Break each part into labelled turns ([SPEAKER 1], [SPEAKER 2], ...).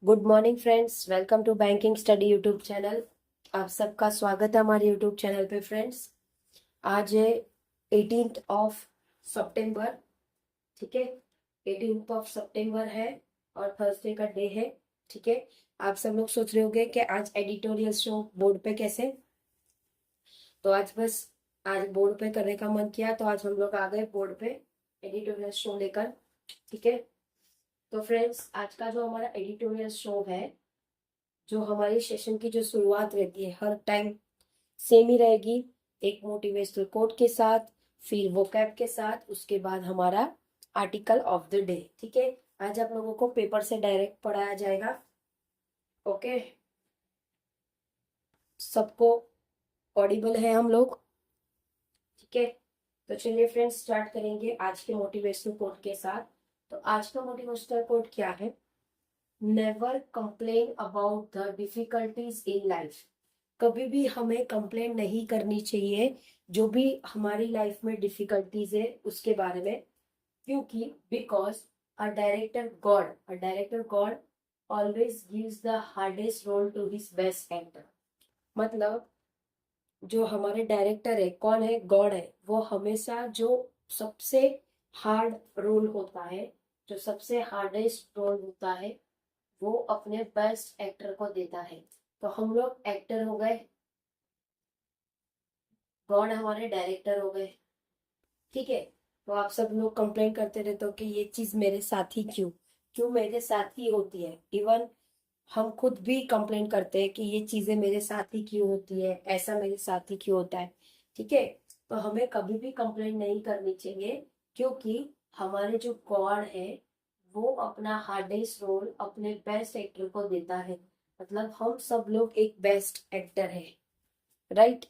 [SPEAKER 1] Good morning friends, welcome to banking study YouTube channel. आप सबका स्वागत है हमारे यूट्यूब चैनल पे फ्रेंड्स। आज है 18th ऑफ सितंबर। ठीक है, 18th ऑफ सितंबर है और थर्सडे का डे है। ठीक है, आप सब लोग सोच रहे होंगे कि आज एडिटोरियल शो बोर्ड पे कैसे। तो आज बोर्ड पे करने का मन किया तो आज हम लोग आ गए बोर्ड पे एडिटोरियल शो लेकर। ठीक है, तो फ्रेंड्स आज का जो हमारा एडिटोरियल शो है, जो हमारी सेशन की जो शुरुआत रहती है हर टाइम सेम ही रहेगी। एक मोटिवेशनल कोट के साथ, फिर वोकैब के साथ, उसके बाद हमारा आर्टिकल ऑफ द डे। ठीक है, आज आप लोगों को पेपर से डायरेक्ट पढ़ाया जाएगा। ओके, सबको ऑडिबल है हम लोग? ठीक है, तो चलिए फ्रेंड्स स्टार्ट करेंगे आज के मोटिवेशनल कोट के साथ। तो आज का मोटिवेशनल कोट क्या है? Never complain about the difficulties in life. कभी भी हमें कंप्लेन नहीं करनी चाहिए जो भी हमारी लाइफ में डिफिकल्टीज है उसके बारे में, क्योंकि because a director god always gives the hardest role to his best actor. मतलब जो हमारे डायरेक्टर है, कौन है? गॉड है। वो हमेशा जो सबसे हार्ड रोल होता है, जो सबसे हार्डेस्ट रोल होता है, वो अपने बेस्ट एक्टर को देता है। तो हम लोग एक्टर हो गए, गॉड हमारे डायरेक्टर हो गए। ठीक है, तो आप सब लोग कंप्लेन करते रहते हो कि ये चीज मेरे साथ ही क्यों क्यों मेरे साथ ही होती है। इवन हम खुद भी कंप्लेन करते हैं कि ये चीजें मेरे साथ ही क्यों होती है, ऐसा मेरे साथ ही क्यों होता है। ठीक है, तो हमें कभी भी कंप्लेन नहीं करनी चाहिए, क्योंकि हमारे जो गॉड है वो अपना हार्डेस्ट रोल अपने बेस्ट एक्टर को देता है। मतलब हम सब लोग एक बेस्ट एक्टर है। Right,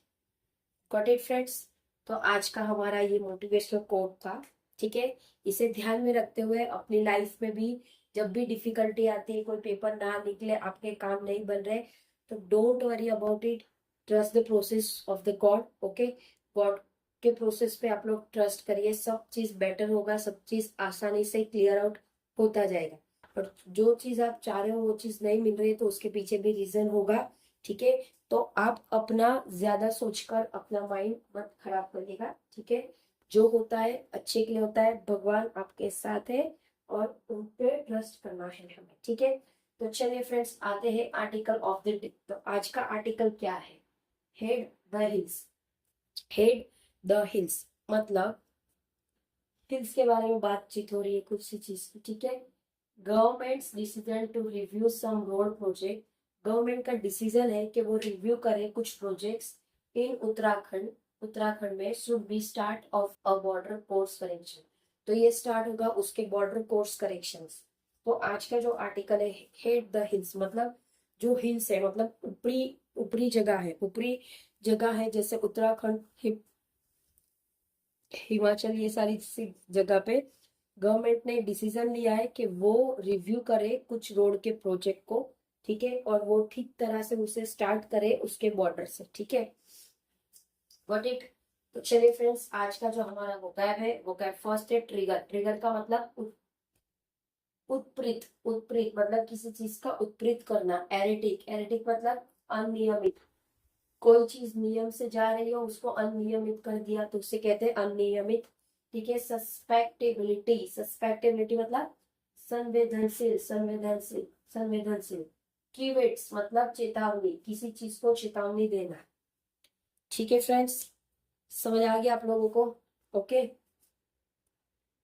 [SPEAKER 1] got it friends? तो आज का हमारा ये मोटिवेशनल कोट था। ठीक है, इसे ध्यान में रखते हुए अपनी लाइफ में भी जब भी डिफिकल्टी आती है, कोई पेपर ना निकले, आपके काम नहीं बन रहे, तो don't worry about it. Trust the process of the God. Okay, God के प्रोसेस पे आप लोग ट्रस्ट करिए, सब चीज बेटर होगा, सब चीज आसानी से क्लियर आउट होता जाएगा। और जो चीज आप चाह रहे हो वो चीज नहीं मिल रही है तो उसके पीछे भी रीजन होगा। ठीक है, तो आप अपना ज्यादा सोचकर अपना माइंड मत खराब करिएगा। ठीक है, जो होता है अच्छे के लिए होता है, भगवान आपके साथ है और उन पे ट्रस्ट करना है हमें। ठीक है, तो चलिए फ्रेंड्स आते हैं आर्टिकल ऑफ द डे। तो आज का आर्टिकल क्या है? Head the hills. Head the hills मतलब हिल्स के बारे में बातचीत हो रही है कुछ सी चीज की। ठीक है, government's decision to review some road project. Government का डिसीजन है कि वो रिव्यू करे कुछ प्रोजेक्ट्स इन उत्तराखंड। उत्तराखंड में should be start of a border course correction. तो ये स्टार्ट होगा उसके बॉर्डर कोर्स करेक्शंस। तो आज का जो आर्टिकल है, हेड द हिल्स मतलब जो हिल्स है, मतलब ऊपरी ऊपरी जगह है, ऊपरी जगह है, जैसे उत्तराखंड, हिमाचल, ये सारी जगह पे गवर्नमेंट ने डिसीजन लिया है कि वो रिव्यू करे कुछ रोड के प्रोजेक्ट को। ठीक है, और वो ठीक तरह से उसे स्टार्ट करे उसके बॉर्डर से। ठीक है, व्हाट इट। तो चलिए फ्रेंड्स आज का जो हमारा वोकैब है, वोकैब फर्स्ट है ट्रिगर। ट्रिगर का मतलब उत्प्रेत। उत्प्रेत मतलब किसी चीज का उत्प्रेत करना। एरेटिक, एरेटिक मतलब अनियमित। कोई चीज नियम से जा रही हो उसको अनियमित कर दिया तो उसे कहते हैं अनियमित। ठीक है, सस्पेक्टेबिलिटी। सस्पेक्टेबिलिटी मतलब संवेदनशील, संवेदनशील, संवेदनशील। कीवर्ड्स मतलब चेतावनी, किसी चीज को चेतावनी देना। ठीक है फ्रेंड्स, समझ आ गया आप लोगों को? ओके,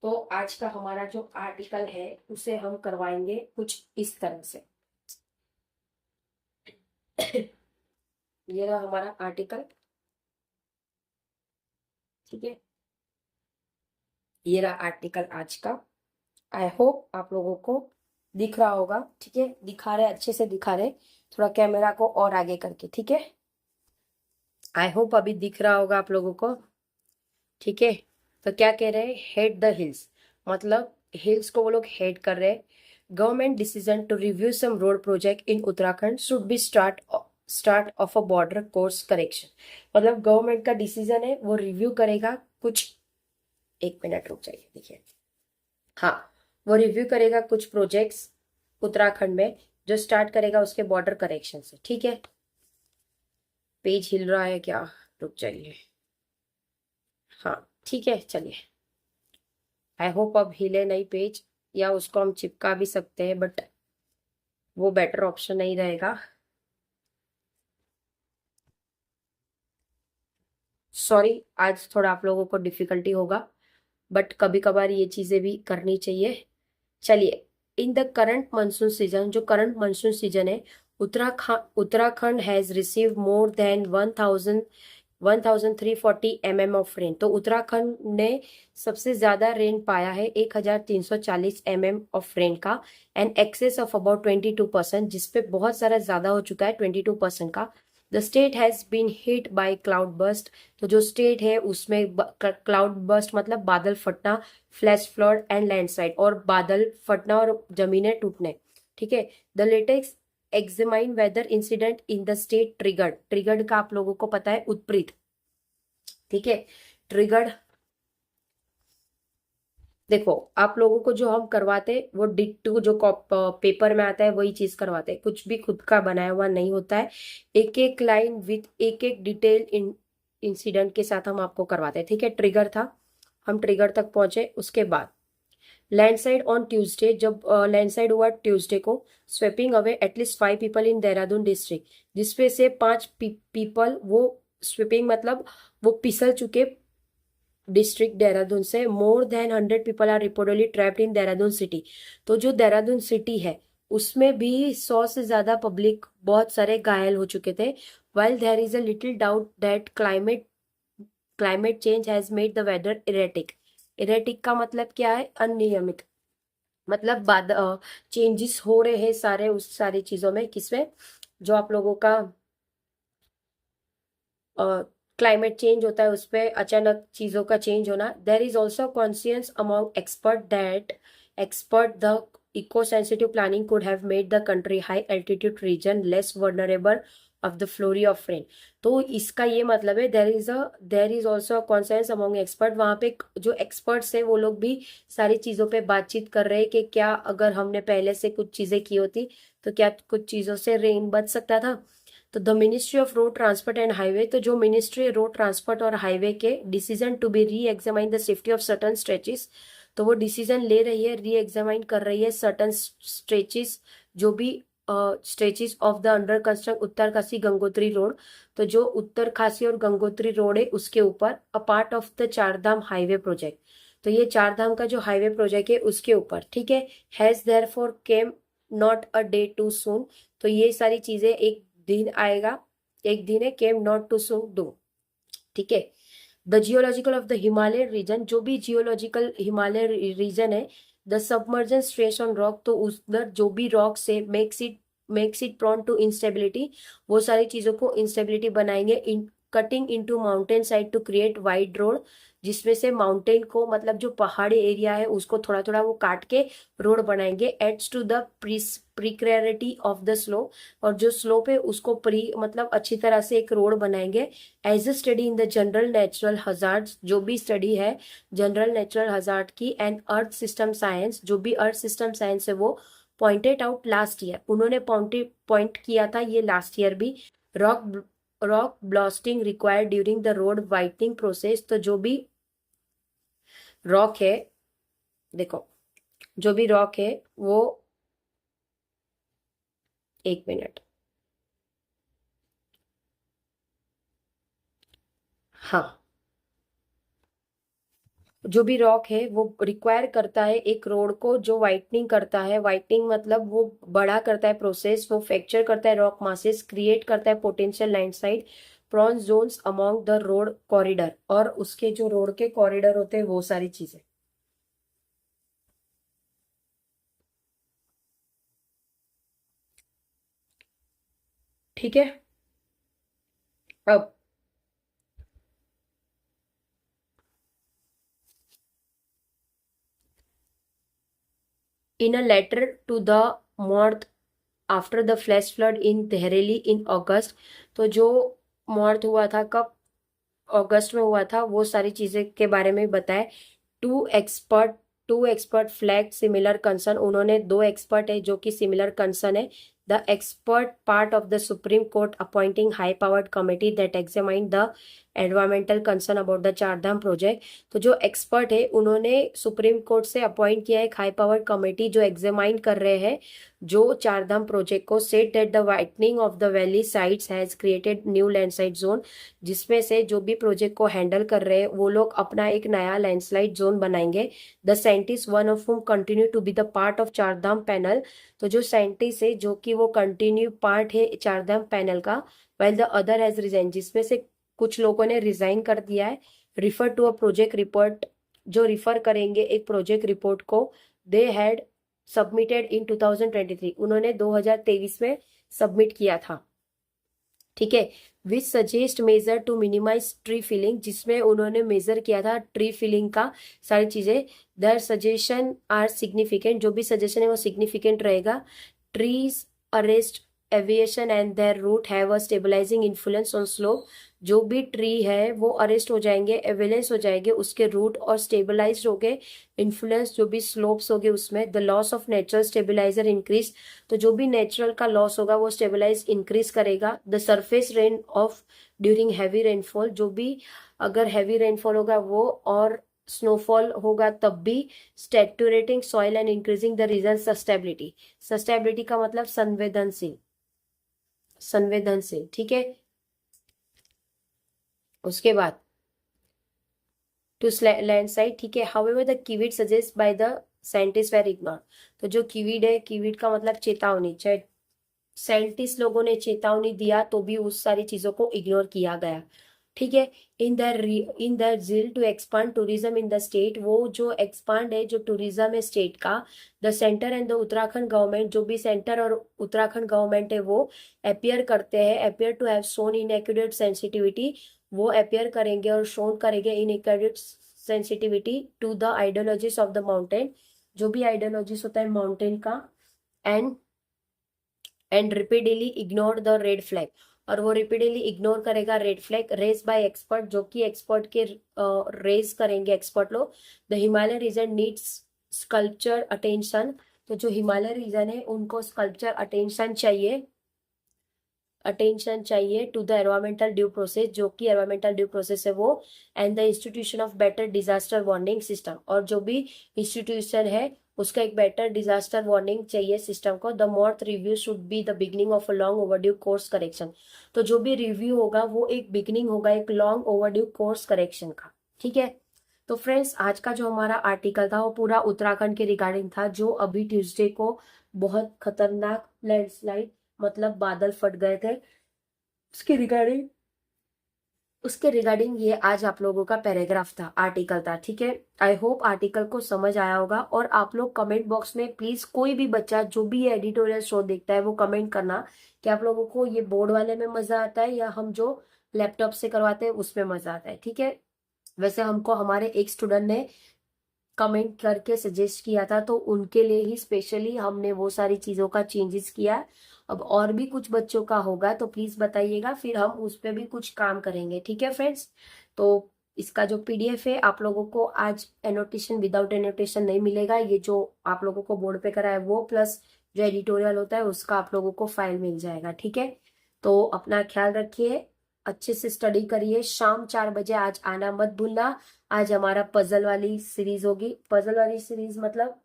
[SPEAKER 1] तो आज का हमारा जो आर्टिकल है उसे हम करवाएंगे कुछ इस तरह से। ये रहा हमारा आर्टिकल। ठीक है, ये रहा आर्टिकल आज का। आई होप आप लोगों को दिख रहा होगा। ठीक है, दिखा रहे, अच्छे से दिखा रहे, थोड़ा कैमरा को और आगे करके। ठीक है, आई होप अभी दिख रहा होगा आप लोगों को। ठीक है, तो क्या कह रहे हैं? हेड द हिल्स मतलब हिल्स को वो लोग हेड कर रहे हैं। Government decision to review some road project in Uttarakhand should be start of a border course correction. मतलब गवर्नमेंट का डिसीजन है, वो रिव्यू करेगा कुछ। एक मिनट रुक जाइए, देखिए। हाँ, वो रिव्यू करेगा कुछ प्रोजेक्ट्स उत्तराखंड में जो स्टार्ट करेगा उसके बॉर्डर करेक्शन से, ठीक है। पेज हिल रहा है क्या? रुक जाइए। हाँ ठीक है, चलिए। आई होप अब हिले नहीं पेज, या उसको हम चिपका भी सकते हैं, बट वो बेटर ऑप्शन नहीं रहेगा। सॉरी, आज थोड़ा आप लोगों को डिफिकल्टी होगा, बट कभी कभार ये चीजें भी करनी चाहिए। चलिए, in the current monsoon season, जो करंट मानसून सीजन है, Uttarakhand has receive more than 1340 of rain. तो उत्तराखंड ने सबसे ज्यादा रेन पाया है 1340 ऑफ रेन का, एंड एक्सेस ऑफ अबाउट 22%, जिसपे बहुत सारा ज्यादा हो चुका है 22% का। The state has been hit by cloud burst. तो जो स्टेट है उसमें क्लाउड बर्स्ट मतलब बादल फटना, फ्लैश फ्लड एंड लैंडस्लाइड, और बादल फटना और जमीनें टूटने, ठीक है। The latest examine weather incident in the state triggered. Triggered का आप लोगों को पता है, उत्प्रीत, ठीक है। ट्रिगर्ड, देखो आप लोगों को जो हम करवाते वो डिट्टू जो पेपर में आता है वही चीज करवाते हैं, कुछ भी खुद का बनाया हुआ नहीं होता है। एक एक लाइन विथ एक एक डिटेल इंसिडेंट के साथ हम आपको करवाते हैं, ठीक है। ट्रिगर था, हम ट्रिगर तक पहुंचे। उसके बाद लैंडस्लाइड ऑन ट्यूसडे, जब लैंडस्लाइड हुआ ट्यूसडे को, swapping away at least 5 people in Dehradun district, जिसपे से 5 पीपल वो स्वीपिंग मतलब वो पिसल चुके डिस्ट्रिक्ट देहरादून से। More than 100 people are reportedly trapped in Dehradun city. तो जो देहरादून सिटी है उसमें भी 100 से ज्यादा पब्लिक, बहुत सारे घायल हो चुके थे। While there is a little doubt that climate change has made the weather erratic. Erratic का मतलब क्या है? अनियमित, मतलब बाद चेंजेस हो रहे हैं सारे, उस सारी चीजों में, किसमें? जो आप लोगों का क्लाइमेट चेंज होता है उस पर अचानक चीजों का चेंज होना। There is also conscious among expert the eco sensitive planning could have made the country high altitude region less vulnerable of the flurry of rain. तो इसका ये मतलब है, there is also consensus among expert. वहां पे जो experts है वो लोग भी सारी चीजों पे बातचीत कर रहे हैं कि क्या अगर हमने पहले से कुछ चीजें की होती तो क्या कुछ चीजों से रेन बच सकता था। तो the ministry of road transport and highway, तो जो मिनिस्ट्री रोड ट्रांसपोर्ट और हाईवे के डिसीजन टू बी री examine the safety of certain stretches, तो वो डिसीजन ले रही है, री एग्जामाइन कर रही है सर्टन स्ट्रेचेस, जो भी stretches of the under construct Uttarkashi Gangotri road. तो जो उत्तरकाशी और गंगोत्री रोड है उसके ऊपर, a part of the Chardham highway project. तो ये चारधाम का जो हाईवे प्रोजेक्ट है उसके ऊपर, ठीक है। Has therefore came not a day too soon. तो ये सारी चीजें एक दिन आएगा, एक दिन है, came not too soon do, ठीक है। The geological of the Himalaya region, जो भी जियोलॉजिकल हिमालय रीजन है, the submergence stress on rock, तो उधर जो भी रॉक से makes it prone to instability, वो सारी चीजों को इंस्टेबिलिटी बनाएंगे। Cutting into mountain side to create wide road, जिसमें से माउंटेन को मतलब जो पहाड़ी एरिया है उसको थोड़ा थोड़ा वो काट के रोड बनाएंगे। Adds to the precarity of the slope, और जो स्लोप है उसको मतलब अच्छी तरह से एक रोड बनाएंगे। As a study in the general natural hazard, जो भी स्टडी है जनरल नेचुरल हजार्ड की, एंड अर्थ सिस्टम साइंस, जो भी अर्थ सिस्टम साइंस है वो पॉइंटेड आउट लास्ट ईयर, उन्होंने पॉइंट किया था ये लास्ट ईयर भी। Rock rock blasting required during the road widening process, तो जो भी रॉक है, देखो जो भी रॉक है वो, एक मिनट, हाँ, जो भी रॉक है वो रिक्वायर करता है एक रोड को जो वाइटनिंग करता है। वाइटनिंग मतलब वो बड़ा करता है प्रोसेस, वो फ्रैक्चर करता है रॉक मासेस, क्रिएट करता है potential landslide prone zones among the road corridor, और उसके जो रोड के कॉरिडोर होते हैं वो सारी चीजें, ठीक है। अब in a letter to the MoRTH after the flash flood in Dharali in August, तो जो मॉर्थ हुआ था कब? अगस्त में हुआ था, वो सारी चीजें के बारे में बताए। Two expert two expert flag similar concern, उन्होंने दो एक्सपर्ट है जो कि सिमिलर कंसर्न है। the expert part of the Supreme Court appointing high-powered committee that examined the environmental concern about the Chardham project. तो जो एक्सपर्ट है उन्होंने सुप्रीम कोर्ट से अपॉइंट किया एक हाई पावर्ड कमेटी जो एग्जामाइन कर रहे हैं जो चारधाम प्रोजेक्ट को, set that the whitening of the valley sites has created new landslide zone, जिसमें से जो भी प्रोजेक्ट को हैंडल कर रहे हैं वो लोग अपना एक नया लैंडस्लाइड जोन बनाएंगे। The scientist one of whom continue to be the part of Chardham panel, तो जो साइंटिस्ट है जो कि वो कंटिन्यू पार्ट है चारधाम पैनल का, well the other has resign, जिसमें से कुछ लोगों ने रिजाइन कर दिया है। Refer to a project report, जो रिफर करेंगे एक प्रोजेक्ट रिपोर्ट को, दे हैड सबमिटेड इन 2023, उन्होंने 2023 में सबमिट किया था। ठीक है, which suggest measure to minimize tree felling, जिसमें उन्होंने मेजर किया था ट्री फिलिंग का सारी चीजें। देयर सजेशन आर सिग्निफिकेंट, जो भी सजेशन है वो सिग्निफिकेंट रहेगा। Trees arrest aviation and their root have a stabilizing influence on slope, जो भी ट्री है वो अरेस्ट हो जाएंगे, एविलेंस हो जाएंगे, उसके रूट और स्टेबलाइज हो गए, इन्फ्लुएंस जो भी स्लोप्स हो गए उसमें। The loss of natural stabilizer increase, तो जो भी नेचुरल का लॉस होगा वो स्टेबलाइज इंक्रीज करेगा। The surface rain off during heavy rainfall, जो भी अगर हैवी रेनफॉल होगा वो और स्नोफॉल होगा तब भी, saturating soil and increasing the region susceptibility, susceptibility का मतलब संवेदनशील, संवेदनशील। ठीक है, उसके बाद टू लैंडस्लाइड। ठीक है, however the keyword suggest by the scientist were ignore, तो जो कीवर्ड है, कीवर्ड का मतलब चेतावनी, चाहे साइंटिस्ट लोगों ने चेतावनी दिया तो भी उस सारी चीजों को इग्नोर किया गया। ठीक है, in the zeal to expand tourism in the state, वो जो एक्सपांड है जो टूरिज्म है स्टेट का, the centre and the Uttarakhand government, जो भी सेंटर और उत्तराखंड गवर्नमेंट है वो अपियर करते हैं, appear to have shown inaccurate sensitivity, वो अपियर करेंगे और शोन करेंगे inaccurate sensitivity to the ideologies of the mountain, जो भी आइडियोलॉजीज होता है माउंटेन का, and repeatedly ignore the red flag, और वो रिपीडली इग्नोर करेगा red flag raise by expert, जो कि एक्सपर्ट के रेज करेंगे एक्सपर्ट लोग। The Himalaya region needs sculpture attention, तो जो हिमालय रीजन है उनको स्कल्पचर अटेंशन चाहिए, अटेंशन चाहिए to the environmental due process, जो कि एनवायरमेंटल ड्यू प्रोसेस है वो, and the institution of better disaster warning system, और जो भी इंस्टीट्यूशन है उसका एक बेटर डिजास्टर वार्निंग चाहिए सिस्टम को। The MoRTH review should be the beginning of a long overdue course correction, तो जो भी रिव्यू होगा वो एक बिगनिंग होगा एक लॉन्ग ओवरड्यू कोर्स करेक्शन का। ठीक है, तो फ्रेंड्स आज का जो हमारा आर्टिकल था वो पूरा उत्तराखंड के रिगार्डिंग था, जो अभी ट्यूसडे को बहुत खतरनाक लैंडस्लाइड मतलब बादल फट गए थे, उसके रिगार्डिंग ये आज आप लोगों का पैराग्राफ था, आर्टिकल था। ठीक है, आई होप आर्टिकल को समझ आया होगा, और आप लोग कमेंट बॉक्स में प्लीज कोई भी बच्चा जो भी ये एडिटोरियल शो देखता है वो कमेंट करना कि आप लोगों को ये बोर्ड वाले में मजा आता है या हम जो लैपटॉप से करवाते हैं उसमें मजा आता है। ठीक है, वैसे हमको हमारे एक स्टूडेंट ने कमेंट करके सजेस्ट किया था तो उनके लिए ही स्पेशली हमने वो सारी चीजों का चेंजेस किया। अब और भी कुछ बच्चों का होगा तो प्लीज बताइएगा, फिर हम उस पर भी कुछ काम करेंगे। ठीक है फ्रेंड्स, तो इसका जो पीडीएफ है आप लोगों को आज एनोटेशन विदाउट एनोटेशन नहीं मिलेगा, ये जो आप लोगों को बोर्ड पे करा है वो प्लस जो एडिटोरियल होता है उसका आप लोगों को फाइल मिल जाएगा। ठीक है, तो अपना ख्याल रखिए, अच्छे से स्टडी करिए, शाम 4 बजे आज आना मत भूलना। आज हमारा पजल वाली सीरीज होगी, पजल वाली सीरीज मतलब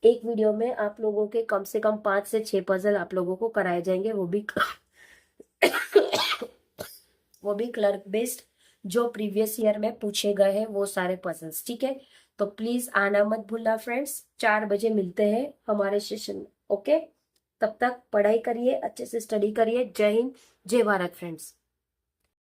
[SPEAKER 1] एक वीडियो में आप लोगों के कम से कम 5 से 6 पजल आप लोगों को कराए जाएंगे, वो भी वो भी क्लर्क बेस्ड, जो प्रीवियस ईयर में पूछे गए हैं वो सारे पजल्स। ठीक है, तो प्लीज आना मत भूलना फ्रेंड्स, 4 बजे मिलते हैं हमारे सेशन में। ओके, तब तक पढ़ाई करिए, अच्छे से स्टडी करिए। जय हिंद, जय भारत फ्रेंड्स।